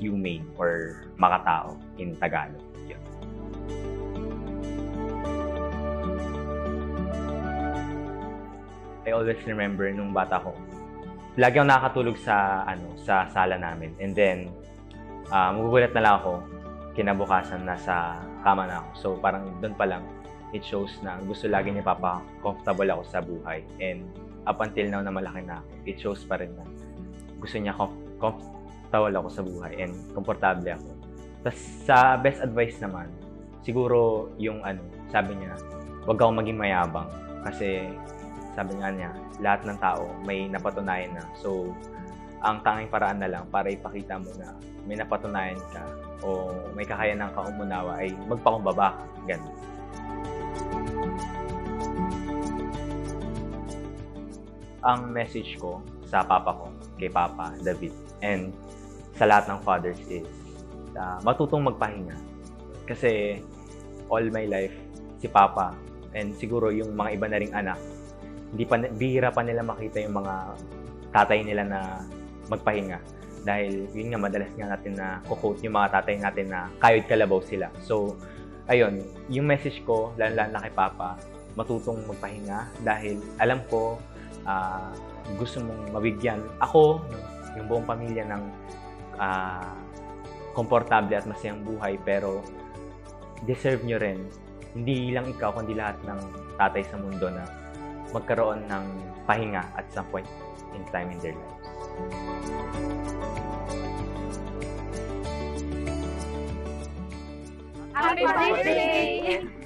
humane or makatao in Tagalog. Yun. I always remember nung bata ko, lagi akong nakakatulog sa sala namin. And then, magugulat na lang ako, kinabukasan nasa kama na ako. So parang doon pa lang, it shows na gusto lagi ni Papa comfortable ako sa buhay. And up until now na malaki na ako, it shows pa rin na gusto niya comfortable ako sa buhay and komportable ako. Tapos sa best advice naman, siguro yung sabi niya, huwag akong maging mayabang. Kasi sabi nga niya, lahat ng tao may napatunayan na. So, ang tanging paraan na lang para ipakita mo na may napatunayan ka o may kakayanan ka umunawa ay magpakumbaba ka. Ganun. Ang message ko sa papa ko, kay Papa David, and sa lahat ng fathers is matutong magpahinga. Kasi all my life, si Papa, and siguro yung mga iba na ring anak, bihira pa nila makita yung mga tatay nila na magpahinga. Dahil yun nga, madalas nga natin na quote yung mga tatay natin na kayod kalabaw sila. So, ayun, yung message ko, lalo na kay Papa, matutong magpahinga dahil alam ko, gusto mong mabigyan ako, yung buong pamilya ng komportable at masayang buhay, pero deserve nyo rin, hindi lang ikaw, kundi lahat ng tatay sa mundo na magkaroon ng pahinga at some point in time in their lives. Happy birthday!